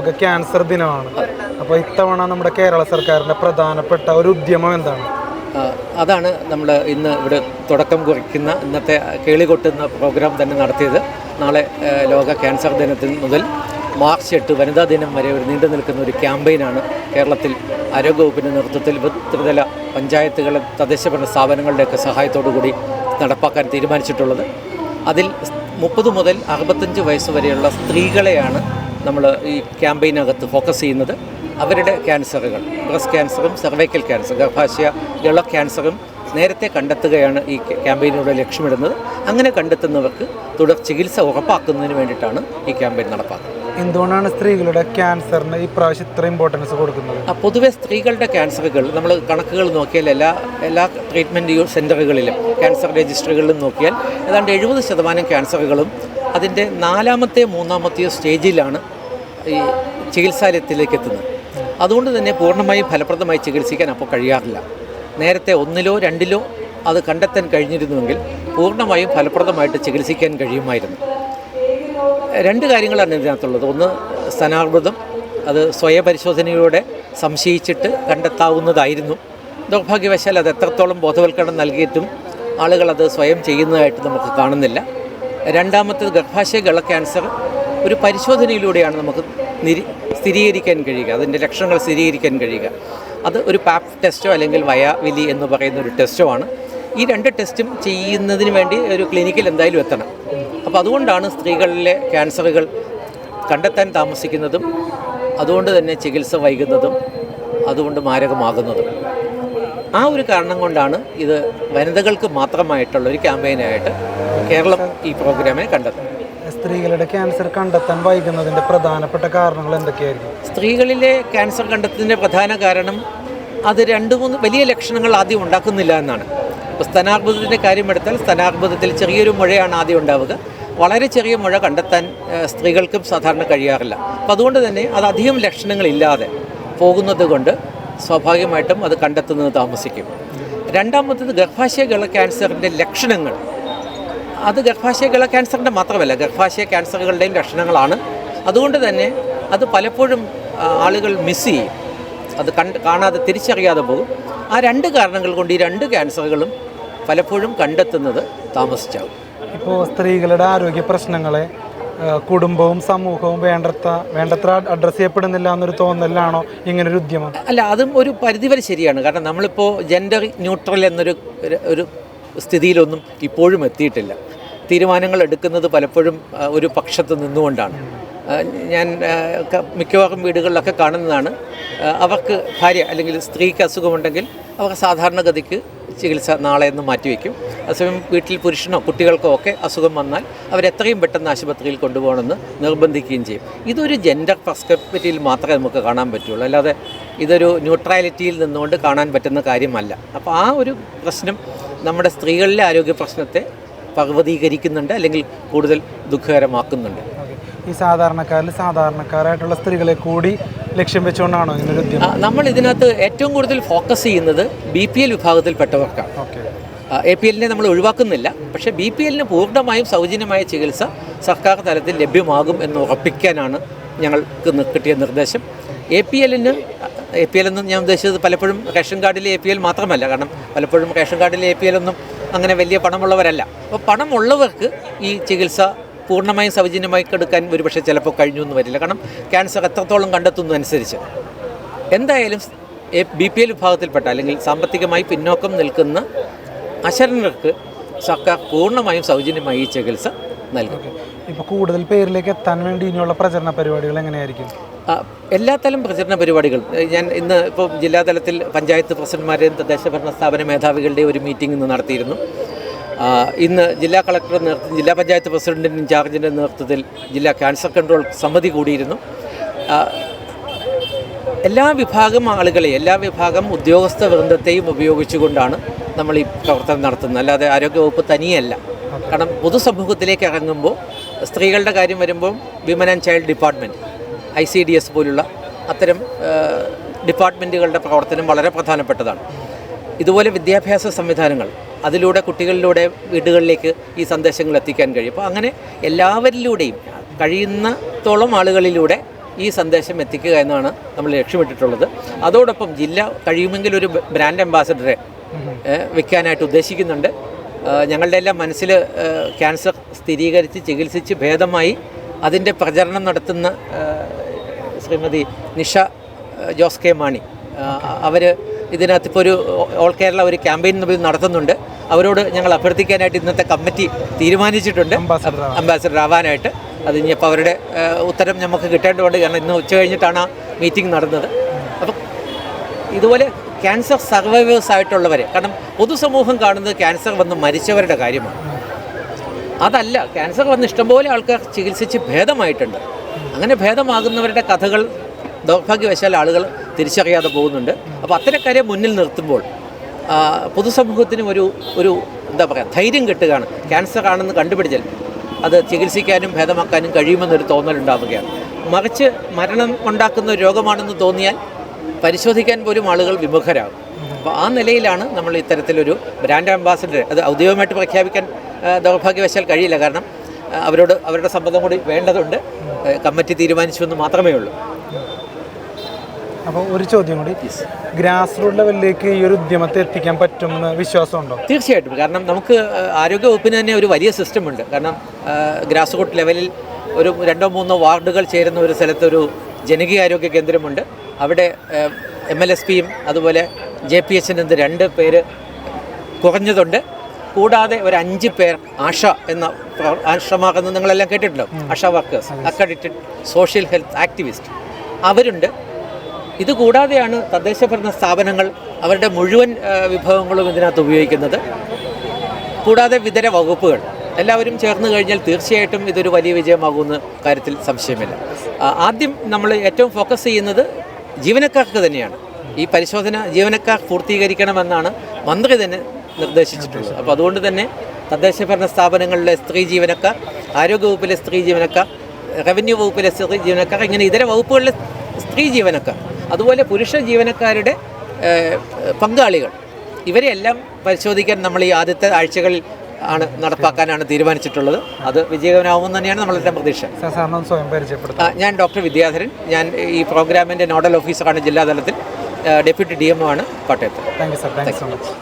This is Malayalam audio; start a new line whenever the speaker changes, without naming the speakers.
ലോക ക്യാൻസർ ദിനമാണ്. അപ്പോൾ ഇത്തവണ നമ്മുടെ കേരള സർക്കാരിൻ്റെ പ്രധാനപ്പെട്ട ഒരു ഉദ്യമം എന്താണ്?
അതാണ് നമ്മൾ ഇന്ന് ഇവിടെ തുടക്കം കുറിക്കുന്ന ഇന്നത്തെ കേളികൊട്ടുന്ന പ്രോഗ്രാം തന്നെ നടത്തിയത്. നാളെ ലോക ക്യാൻസർ ദിനത്തിൽ മുതൽ മാർച്ച് 8 വനിതാ ദിനം വരെ ഒരു നീണ്ടു നിൽക്കുന്ന ഒരു ക്യാമ്പയിനാണ് കേരളത്തിൽ ആരോഗ്യവകുപ്പിൻ്റെ നേതൃത്വത്തിൽ ത്രിതല പഞ്ചായത്തുകൾ, തദ്ദേശഭരണ സ്ഥാപനങ്ങളുടെയൊക്കെ സഹായത്തോടു കൂടി നടപ്പാക്കാൻ തീരുമാനിച്ചിട്ടുള്ളത്. അതിൽ 30 മുതൽ 65 വയസ്സ് വരെയുള്ള സ്ത്രീകളെയാണ് നമ്മൾ ഈ ക്യാമ്പയിനകത്ത് ഫോക്കസ് ചെയ്യുന്നത്. അവരുടെ ക്യാൻസറുകൾ, ബ്രസ്റ്റ് ക്യാൻസറും സെർവൈക്കൽ ക്യാൻസർ, ഗർഭാശയ ഗള ക്യാൻസറും നേരത്തെ കണ്ടെത്തുകയാണ് ഈ ക്യാമ്പയിനിലൂടെ ലക്ഷ്യമിടുന്നത്. അങ്ങനെ കണ്ടെത്തുന്നവർക്ക് തുടർ ചികിത്സ ഉറപ്പാക്കുന്നതിന് വേണ്ടിയിട്ടാണ് ഈ ക്യാമ്പയിൻ നടപ്പാക്കുന്നത്.
എന്തുകൊണ്ടാണ് സ്ത്രീകളുടെ ക്യാൻസറിന് ഈ പ്രാവശ്യം ഇത്ര ഇമ്പോർട്ടൻസ് കൊടുക്കുന്നത്?
പൊതുവെ സ്ത്രീകളുടെ ക്യാൻസറുകൾ നമ്മൾ കണക്കുകൾ നോക്കിയാൽ എല്ലാ ട്രീറ്റ്മെൻറ്റ് സെൻ്ററുകളിലും ക്യാൻസർ രജിസ്റ്ററുകളിലും നോക്കിയാൽ ഏതാണ്ട് 70% ക്യാൻസറുകളും അതിൻ്റെ 4-മത്തെയോ 3-മത്തെയോ സ്റ്റേജിലാണ് ഈ ചികിത്സാലയത്തിലേക്ക് എത്തുന്നത്. അതുകൊണ്ട് തന്നെ പൂർണ്ണമായും ഫലപ്രദമായി ചികിത്സിക്കാൻ അപ്പോൾ കഴിയാറില്ല. നേരത്തെ 1-ലോ 2-ലോ അത് കണ്ടെത്താൻ കഴിഞ്ഞിരുന്നുവെങ്കിൽ പൂർണ്ണമായും ഫലപ്രദമായിട്ട് ചികിത്സിക്കാൻ കഴിയുമായിരുന്നു. 2 കാര്യങ്ങളാണ് ഇതിനകത്തുള്ളത്. ഒന്ന്, സ്തനാർബുദം. അത് സ്വയപരിശോധനയിലൂടെ സംശയിച്ചിട്ട് കണ്ടെത്താവുന്നതായിരുന്നു. ദൗർഭാഗ്യവശാൽ അത് എത്രത്തോളം ബോധവൽക്കരണം നൽകിയിട്ടും ആളുകളത് സ്വയം ചെയ്യുന്നതായിട്ട് നമുക്ക് കാണുന്നില്ല. 2-മത്തേത് ഗർഭാശയ ഗള ക്യാൻസർ ഒരു പരിശോധനയിലൂടെയാണ് നമുക്ക് സ്ഥിരീകരിക്കാൻ കഴിയുക, അതിൻ്റെ ലക്ഷണങ്ങൾ സ്ഥിരീകരിക്കാൻ കഴിയുക. അത് ഒരു പാപ്പ് ടെസ്റ്റോ അല്ലെങ്കിൽ വയാവിലി എന്ന് പറയുന്ന ഒരു ടെസ്റ്റോ ആണ്. ഈ 2 ടെസ്റ്റും ചെയ്യുന്നതിന് വേണ്ടി ഒരു ക്ലിനിക്കിൽ എന്തായാലും എത്തണം. അപ്പോൾ അതുകൊണ്ടാണ് സ്ത്രീകളിലെ ക്യാൻസറുകൾ കണ്ടെത്താൻ താമസിക്കുന്നതും അതുകൊണ്ട് തന്നെ ചികിത്സ വൈകുന്നതും അതുകൊണ്ട് മാരകമാകുന്നതും. ആ ഒരു കാരണം കൊണ്ടാണ് ഇത് വനിതകൾക്ക് മാത്രമായിട്ടുള്ള ഒരു ക്യാമ്പയിനായിട്ട് കേരളം ഈ പ്രോഗ്രാമിനെ കണ്ടെത്തുന്നത്.
സ്ത്രീകളുടെ ക്യാൻസർ കണ്ടെത്താൻ വൈകുന്നതിൻ്റെ പ്രധാനപ്പെട്ട കാരണങ്ങൾ എന്തൊക്കെയായിരിക്കും?
സ്ത്രീകളിലെ ക്യാൻസർ കണ്ടെത്തുന്നതിൻ്റെ പ്രധാന കാരണം അത് 2-3 വലിയ ലക്ഷണങ്ങൾ ആദ്യം ഉണ്ടാക്കുന്നില്ല എന്നാണ്. ഇപ്പോൾ സ്തനാർബുദത്തിൻ്റെ കാര്യമെടുത്താൽ സ്തനാർബുദത്തിൽ ചെറിയൊരു മുഴയാണ് ആദ്യം ഉണ്ടാവുക. വളരെ ചെറിയ മുഴ കണ്ടെത്താൻ സ്ത്രീകൾക്കും സാധാരണ കഴിയാറില്ല. അപ്പോൾ അതുകൊണ്ട് തന്നെ അത് അധികം ലക്ഷണങ്ങളില്ലാതെ പോകുന്നത് കൊണ്ട് സ്വാഭാവികമായിട്ടും അത് കണ്ടെത്തുന്നത് താമസിക്കും. 2-മത്തേത് ഗർഭാശയ ഗള ക്യാൻസറിൻ്റെ ലക്ഷണങ്ങൾ. അത് ഗർഭാശയ ഗള ക്യാൻസറിൻ്റെ മാത്രമല്ല, ഗർഭാശയ ക്യാൻസറുകളുടെയും ലക്ഷണങ്ങളാണ്. അതുകൊണ്ട് തന്നെ അത് പലപ്പോഴും ആളുകൾ മിസ് ചെയ്യും, അത് കാണാതെ തിരിച്ചറിയാതെ പോകും. ആ 2 കാരണങ്ങൾ കൊണ്ട് ഈ 2 ക്യാൻസറുകളും പലപ്പോഴും കണ്ടെത്തുന്നത് താമസിച്ചാകും.
ഇപ്പോൾ സ്ത്രീകളുടെ ആരോഗ്യ പ്രശ്നങ്ങളെ കുടുംബവും സമൂഹവും വേണ്ടത്ര അഡ്രസ്സ് ചെയ്യപ്പെടുന്നില്ല എന്നൊരു തോന്നലാണോ ഇങ്ങനൊരു ഉദ്യമം?
അല്ല, അതും ഒരു പരിധിവരെ ശരിയാണ്. കാരണം നമ്മളിപ്പോൾ ജെൻഡർ ന്യൂട്രൽ എന്നൊരു സ്ഥിതിയിലൊന്നും ഇപ്പോഴും എത്തിയിട്ടില്ല. തീരുമാനങ്ങൾ എടുക്കുന്നത് പലപ്പോഴും ഒരു പക്ഷത്ത് നിന്നുകൊണ്ടാണ്. ഞാൻ മിക്കവാറും വീടുകളിലൊക്കെ കാണുന്നതാണ്, അവർക്ക് ഭാര്യ അല്ലെങ്കിൽ സ്ത്രീക്ക് അസുഖമുണ്ടെങ്കിൽ അവർ സാധാരണഗതിക്ക് ചികിത്സ നാളെ എന്ന് മാറ്റിവെക്കും. അതേസമയം വീട്ടിൽ പുരുഷനോ കുട്ടികൾക്കോ ഒക്കെ അസുഖം വന്നാൽ അവരെത്രയും പെട്ടെന്ന് ആശുപത്രിയിൽ കൊണ്ടുപോകണമെന്ന് നിർബന്ധിക്കുകയും ചെയ്യും. ഇതൊരു ജെൻഡർ പെർസ്പെക്റ്റീവിൽ മാത്രമേ നമുക്ക് കാണാൻ പറ്റുള്ളൂ, അല്ലാതെ ഇതൊരു ന്യൂട്രാലിറ്റിയിൽ നിന്നുകൊണ്ട് കാണാൻ പറ്റുന്ന കാര്യമല്ല. അപ്പോൾ ആ ഒരു പ്രശ്നം നമ്മുടെ സ്ത്രീകളിലെ ആരോഗ്യ പ്രശ്നത്തെ പർവ്വതീകരിക്കുന്നുണ്ട്, അല്ലെങ്കിൽ കൂടുതൽ ദുഃഖകരമാക്കുന്നുണ്ട്.
ഈ സാധാരണക്കാരായിട്ടുള്ള സ്ത്രീകളെ കൂടി ലക്ഷ്യം വെച്ചുകൊണ്ടാണോ ഇങ്ങനൊരു ഉദ്യമം?
നമ്മൾ ഇതിനകത്ത് ഏറ്റവും കൂടുതൽ ഫോക്കസ് ചെയ്യുന്നത് BPL വിഭാഗത്തിൽപ്പെട്ടവർക്കാണ്. APLനെ നമ്മൾ ഒഴിവാക്കുന്നില്ല, പക്ഷേ BPLന് പൂർണ്ണമായും സൗജന്യമായ ചികിത്സ സർക്കാർ തലത്തിൽ ലഭ്യമാകും എന്ന് ഉറപ്പിക്കാനാണ് ഞങ്ങൾക്ക് കിട്ടിയ നിർദ്ദേശം. APL എന്ന് ഞാൻ ഉദ്ദേശിച്ചത് പലപ്പോഴും റേഷൻ കാർഡിലെ APL മാത്രമല്ല. കാരണം പലപ്പോഴും റേഷൻ കാർഡിലെ APL ഒന്നും അങ്ങനെ വലിയ പണമുള്ളവരല്ല. അപ്പോൾ പണമുള്ളവർക്ക് ഈ ചികിത്സ പൂർണ്ണമായും സൗജന്യമായി എടുക്കാൻ ഒരുപക്ഷെ ചിലപ്പോൾ കഴിഞ്ഞു എന്ന് വരില്ല. കാരണം ക്യാൻസർ എത്രത്തോളം കണ്ടെത്തുന്നതനുസരിച്ച് എന്തായാലും BPL വിഭാഗത്തിൽപ്പെട്ട അല്ലെങ്കിൽ സാമ്പത്തികമായി പിന്നോക്കം നിൽക്കുന്ന അശരണർക്ക് സർക്കാർ പൂർണ്ണമായും സൗജന്യമായി ഈ ചികിത്സ നൽകും.
ഇപ്പോൾ കൂടുതൽ പേരിലേക്ക് എത്താൻ വേണ്ടി ഇനിയുള്ള പ്രചരണ പരിപാടികൾ എങ്ങനെയായിരിക്കും?
എല്ലാ തരം പ്രചരണ പരിപാടികളും ഞാൻ ഇന്ന് ഇപ്പോൾ ജില്ലാതലത്തിൽ പഞ്ചായത്ത് പ്രസിഡന്റ്മാരെയും തദ്ദേശഭരണ സ്ഥാപന മേധാവികളുടെയും ഒരു മീറ്റിംഗ് ഇന്ന് നടത്തിയിരുന്നു. ഇന്ന് ജില്ലാ കളക്ടറുടെ നേതൃത്വത്തിൽ ജില്ലാ പഞ്ചായത്ത് പ്രസിഡന്റിൻ്റെ ഇൻചാർജിൻ്റെ നേതൃത്വത്തിൽ ജില്ലാ ക്യാൻസർ കൺട്രോൾ സമിതി കൂടിയിരുന്നു. എല്ലാ വിഭാഗം ആളുകളെയും, എല്ലാ വിഭാഗം ഉദ്യോഗസ്ഥ വൃന്ദത്തെയും ഉപയോഗിച്ചുകൊണ്ടാണ് നമ്മൾ ഈ പ്രവർത്തനം നടത്തുന്നത്, അല്ലാതെ ആരോഗ്യവകുപ്പ് തനിയല്ല. കാരണം പൊതുസമൂഹത്തിലേക്ക് ഇറങ്ങുമ്പോൾ സ്ത്രീകളുടെ കാര്യം വരുമ്പോൾ women and child department, ICDS പോലുള്ള അത്തരം ഡിപ്പാർട്ട്മെൻറ്റുകളുടെ പ്രവർത്തനം വളരെ പ്രധാനപ്പെട്ടതാണ്. ഇതുപോലെ വിദ്യാഭ്യാസ സംവിധാനങ്ങൾ, അതിലൂടെ കുട്ടികളിലൂടെ വീടുകളിലേക്ക് ഈ സന്ദേശങ്ങൾ എത്തിക്കാൻ കഴിയും. അപ്പോൾ അങ്ങനെ എല്ലാവരിലൂടെയും കഴിയുന്നത്തോളം ആളുകളിലൂടെ ഈ സന്ദേശം എത്തിക്കുക എന്നാണ് നമ്മൾ ലക്ഷ്യമിട്ടിട്ടുള്ളത്. അതോടൊപ്പം ജില്ല കഴിയുമെങ്കിൽ ഒരു ബ്രാൻഡ് അംബാസഡറെ വെക്കാനായിട്ട് ഉദ്ദേശിക്കുന്നുണ്ട്. ഞങ്ങളുടെ എല്ലാം മനസ്സിൽ ക്യാൻസർ സ്ഥിരീകരിച്ച് ചികിത്സിച്ച് ഭേദമായി അതിൻ്റെ പ്രചരണം നടത്തുന്ന ശ്രീമതി നിഷ ജോസ് കെ മാണി, അവർ ഇതിനകത്ത് ഇപ്പോൾ ഒരു ഓൾ കേരള ഒരു ക്യാമ്പയിൻ നടത്തുന്നുണ്ട്. അവരോട് ഞങ്ങൾ അഭ്യർത്ഥിക്കാനായിട്ട് ഇന്നത്തെ കമ്മിറ്റി തീരുമാനിച്ചിട്ടുണ്ട് അംബാസഡർ ആവാനായിട്ട്. അത് ഇനിയിപ്പോൾ അവരുടെ ഉത്തരം നമുക്ക് കിട്ടേണ്ടതുണ്ട്, കാരണം ഇന്ന് ഉച്ച കഴിഞ്ഞിട്ടാണ് ആ മീറ്റിംഗ് നടന്നത്. അപ്പം ഇതുപോലെ ക്യാൻസർ സർവൈവേഴ്സ് ആയിട്ടുള്ളവരെ, കാരണം പൊതുസമൂഹം കാണുന്നത് ക്യാൻസർ വന്ന് മരിച്ചവരുടെ കാര്യമാണ്. അതല്ല, ക്യാൻസർ വന്ന് ഇഷ്ടംപോലെ ആൾക്കാർ ചികിത്സിച്ച് ഭേദമായിട്ടുണ്ട്. അങ്ങനെ ഭേദമാകുന്നവരുടെ കഥകൾ ദൗർഭാഗ്യവശാൽ ആളുകൾ തിരിച്ചറിയാതെ പോകുന്നുണ്ട്. അപ്പോൾ അത്തരക്കാരെ മുന്നിൽ നിർത്തുമ്പോൾ പൊതുസമൂഹത്തിന് ഒരു എന്താ പറയുക ധൈര്യം കിട്ടുകയാണ്. ക്യാൻസർ ആണെന്ന് കണ്ടുപിടിച്ചാൽ അത് ചികിത്സിക്കാനും ഭേദമാക്കാനും കഴിയുമെന്നൊരു തോന്നലുണ്ടാവുകയാണ്. മറിച്ച് മരണം ഉണ്ടാക്കുന്ന ഒരു രോഗമാണെന്ന് തോന്നിയാൽ പരിശോധിക്കാൻ പോലും ആളുകൾ വിമുഖരാകും. അപ്പോൾ ആ നിലയിലാണ് നമ്മൾ ഇത്തരത്തിലൊരു ബ്രാൻഡ് അംബാസഡർ, അത് ഔദ്യോഗികമായിട്ട് പ്രഖ്യാപിക്കാൻ ദൗർഭാഗ്യവശാൽ കഴിയില്ല, കാരണം അവരുടെ സമ്മതം കൂടി വേണ്ടതുണ്ട്. കമ്മിറ്റി തീരുമാനിച്ചു എന്ന് മാത്രമേ ഉള്ളൂ.
അപ്പോൾ ഒരു ചോദ്യം കൂടി, ഗ്രാസ് റൂട്ട് ലെവലിലേക്ക് ഈ ഒരു ഉദ്യമത്തെ എത്തിക്കാൻ പറ്റുമെന്ന് വിശ്വാസമുണ്ടോ?
തീർച്ചയായിട്ടും. കാരണം നമുക്ക് ആരോഗ്യവകുപ്പിന് തന്നെ ഒരു വലിയ സിസ്റ്റമുണ്ട്. കാരണം ഗ്രാസ് റൂട്ട് ലെവലിൽ ഒരു 2-3 വാർഡുകൾ ചേരുന്ന ഒരു സ്ഥലത്തൊരു ജനകീയാരോഗ്യ കേന്ദ്രമുണ്ട്. അവിടെ MLSPയും അതുപോലെ JPH എന്ന് 2 പേര് കുറഞ്ഞതുണ്ട്. കൂടാതെ ഒരു 5 പേർ ആശ എന്ന ആശമാർക്കെന്ന് നിങ്ങളെല്ലാം കേട്ടിട്ടുണ്ടോ, ASHA workers, accredited social health activist, അവരുണ്ട്. ഇതുകൂടാതെയാണ് തദ്ദേശഭരണ സ്ഥാപനങ്ങൾ അവരുടെ മുഴുവൻ വിഭവങ്ങളും ഇതിനകത്ത് ഉപയോഗിക്കുന്നത്. കൂടാതെ വിതര വകുപ്പുകൾ എല്ലാവരും ചേർന്ന് കഴിഞ്ഞാൽ തീർച്ചയായിട്ടും ഇതൊരു വലിയ വിജയമാകുമെന്ന കാര്യത്തിൽ സംശയമില്ല. ആദ്യം നമ്മൾ ഏറ്റവും ഫോക്കസ് ചെയ്യുന്നത് ജീവനക്കാർക്ക് തന്നെയാണ്. ഈ പരിശോധന ജീവനക്കാർ പൂർത്തീകരിക്കണമെന്നാണ് മന്ത്രി തന്നെ നിർദ്ദേശിച്ചിട്ടുള്ളത്. അപ്പോൾ അതുകൊണ്ട് തന്നെ തദ്ദേശഭരണ സ്ഥാപനങ്ങളിലെ സ്ത്രീ ജീവനക്കാർ, ആരോഗ്യവകുപ്പിലെ സ്ത്രീ ജീവനക്കാർ, റവന്യൂ വകുപ്പിലെ സ്ത്രീ ജീവനക്കാർ, ഇങ്ങനെ ഇതര വകുപ്പുകളിലെ സ്ത്രീ ജീവനക്കാർ, അതുപോലെ പുരുഷ ജീവനക്കാരുടെ പങ്കാളികൾ, ഇവരെല്ലാം പരിശോധിക്കാൻ നമ്മൾ ഈ ആദ്യത്തെ ആഴ്ചകളിൽ നടപ്പാക്കാനാണ് തീരുമാനിച്ചിട്ടുള്ളത്. അത് വിജയകരമാവുമെന്ന് തന്നെയാണ് നമ്മളെല്ലാം പ്രതീക്ഷ. ഞാൻ ഡോക്ടർ വിദ്യാധരൻ, ഞാൻ ഈ പ്രോഗ്രാമിൻ്റെ നോഡൽ ഓഫീസറാണ് ജില്ലാതലത്തിൽ. ഡെപ്യൂട്ടി DMO ആണ് കോട്ടയത്ത്.
Thank you sir. Thank you so much.